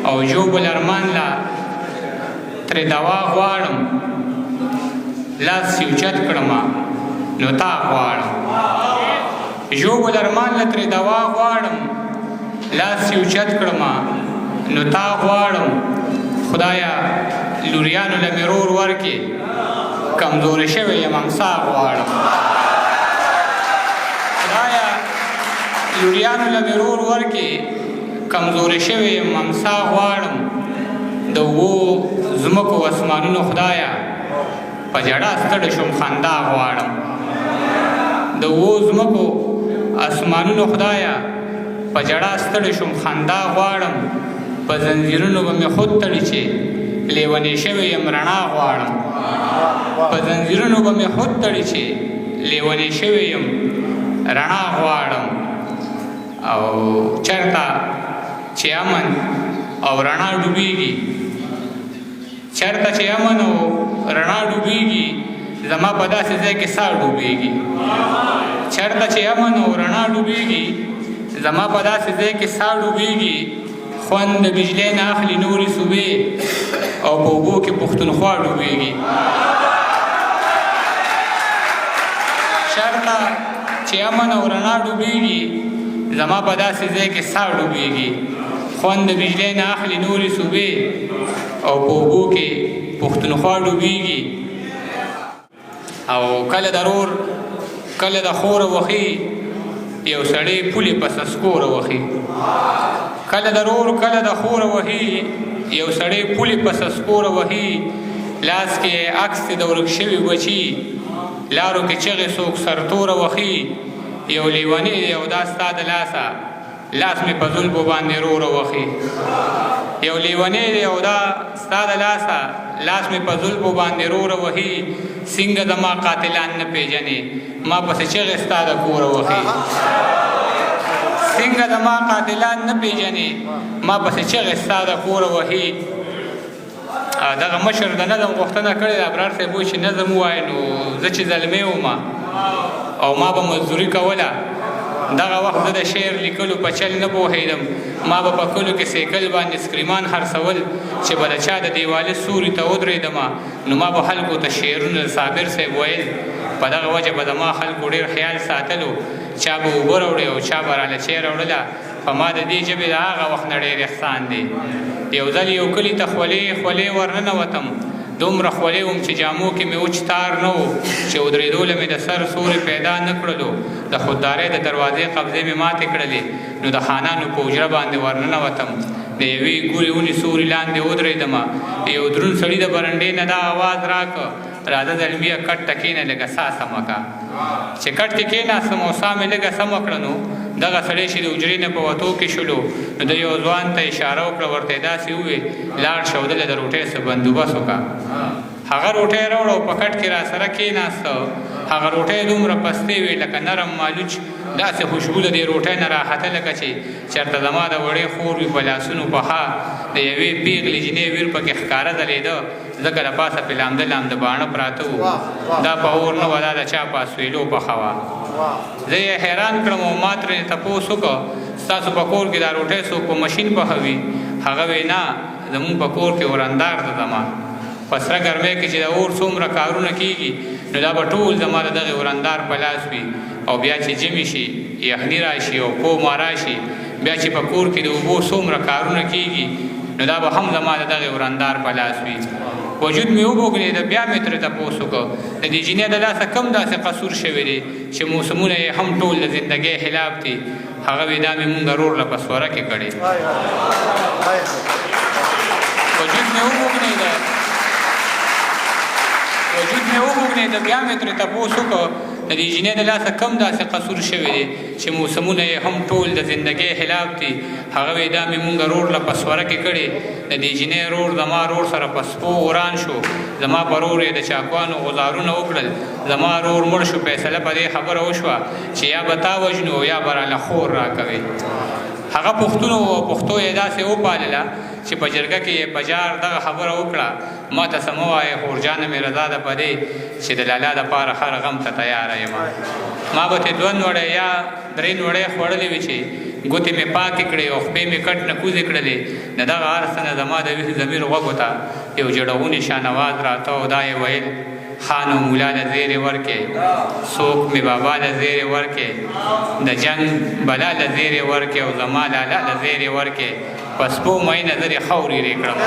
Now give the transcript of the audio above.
او یو بل ارمان لا ترې دوا غواړم لاس یې اوچت کړمه نو تا غواړم یو بل ارمان لا ترې دوا غواړم لاس یې اوچت کړمه نو تا غواړم خدایا لوریانو له مې رور ورکې کمزورې شوی یم امسا غواړم خدایا لوریانو له مې رور ورکې کمزورې شوی یم امسا غواړم د اوو ځمکو اسمانونو خدایا په جړا ستړی شوم خندا غواړم د اوو ځمکو اسمانونو خدایا په جړا ستړی شوم خندا غواړم په زنځیرونو به مې خود تړي چې لیونی شوی یم رڼا غواړم په زنځیرونو به مې خود تړي چې لیونی شوی یم رڼا غواړم او چرته چې امن او رڼا ډوبېږي چرته چې امن او رڼا ډوبېږي زما په داسې ځای کې سا ډوبېږي چرته چې امن او رڼا ډوبېږي زما په داسې ځای کې سا ډوبېږي خوند د بجلی نه اخلي نورې صوبې او په اوبو کې پښتونخوا ډوبېږي چرته چې امن او رڼا ډوبېږي زما په داسې ځای کې سا ډوبېږي خوند د بجلی نه اخلي نورې صوبې او په اوبو کې پښتونخوا ډوبېږي او کله د رور کله د خوره وخي یو سړی پولې په سسکوره وخي کله د رور کله د خوره وهي یو سړی پولې په سسکوره وهي لاس کې عکس د ورک شوي بچي لارو کې چغې څوک سرتوره وخي یو لیونی دی او دا ستا د لاسه لاس مې په ظلمو باندې روره وخي یو لیونی دی او دا ستا د لاسه لاس مې په ظلمو باندې روره وهي څنګه زما قاتلان نه پیژنې ما پسې چغې ستا د کوره وخي څنګه زما قاتلان نه پیژنې ما پسې چغې ستا د کوره وهي دغه مشر د نظم غوښتنه کړې ده ابرار صاحب وایي چې نظم ووایي نو زه چې زلمی وم او ما به مزدوري کوله دغه وخت زه د شعر لیکلو په چل نه پوهېدم ما به په کلو کې سیکل باندې سکریمان خرڅول چې به د چا د دیوالې سوري ته ودرېدم نو ما به خلکو ته شعرونه صابر صاحب ویل په دغه وجه به زما خلکو ډېر خیال ساتلو چا به اوبه راوړې او چا به راله چای راوړله په ما د دې ژبې د هغه وخت نه ډېر احسان دی یو ځل یو کلي ته خولې ورننوتم دومره خولې وم چې جامو کې مې وچ تار نه و چې ودرېدو له مې د سر سوري پیدا نه کړلو د خوددارۍ د دروازې قبضې مې ماتې کړلې نو د خانانو په حجره باندې ورننوتم د یوې ګورې ونې سوري لاندې ودرېدم یو دروند سړي د برنډې نه دا آواز راکړه راځه زلمیه کټ ته کښېنه لږه سا سمه کا چې کټ کې کښېناستم او سا مې لږه سمه کړه نو دغه سړی چې د حجرې نه په وتو کې شولو نو د یو ځوان ته اشاره وکړه ورته یې داسې وویل لاړ شه او دلته د روټۍ څه بندوبست وکړه هغه روټۍ راوړه او په کټ کې راسره کښېناسته هغه روټۍ دومره پستې وې لکه نرم مالوچ داسې خوشبو د دې روټۍ نه راحته لکه چې چېرته زما د وړې خور وي په لاسونو پخه د یوې پیغلې جینۍ ویر پکې ښکاره ځلېده ځکه د پاسه پې لامده باڼه پراته وو دا په اور نه وه دا د چا په اسویلو پخه وه زه یې حیران کړم او ما ترې تپوس وکړه ستاسو په کور کې دا روټۍ څوک په مشین پخوي هغه وی نه زمونږ په کور کې ورندار ده زما په سره ګرمۍ کې چې د اور څومره کارونه کېږي نو دا به ټول زما د دغې ورندار په لاس وي او بیا چې ژمي شي یخني راشي او پوما راشي بیا چې په کور کې د اوبو څومره کارونه کېږي نو دا به هم زما د دغې ورندار په لاس وي وجود مې وبوګنېده بیا مې ترې تپوس وکړه د دې جینۍ د لاسه کم داسې قصور شوی دی چې موسمونه یې هم ټول د زندګۍ خلاف دي هغه وی دا مې مونږ رور له په سوره کې کړې وجود مې وبوګنېده بیا مې ترې تپوس وکړه د دې جینۍ د لاسه کم داسې قصور شوی دی چې موسمونه یې هم ټول د زندګۍ خلاف دي هغه وی دا مې مونږ رور له په سوره کې کړې د دې جینۍ رور زما رور سره په سپو وران شو زما په رور یې د چاکوانو غزارونه وکړل زما رور مړ شو فیصله په دې خبره وشوه چې یا به تا وژنو یا به راله خور راکوې هغه پښتون او پښتو یې داسې وپالله چې په جرګه کې یې په جار دغه خبره وکړه ما ته څه مه وایې خورجانه مې رضا ده په دې چې د لالا دپاره هر غم ته تیاره یم ما به ترې 2 نوړۍ یا 3 نوړۍ خوړلې وي چې ګوتې مې پاکې کړې او خپې مې کټ نه کوزې کړلې د دغه هر څه نه زما د ویښ ضمیر غوږو ته یو جړونې شانواز راته او دا یې ویل خان و مولا له زیرې ورکې څوک مې بابا له زیرې ورکې د جنګ بلا له زیرې ورکې او زما لالا له زیرې ورکې په سپو مینه زر یې خاورې رې کړم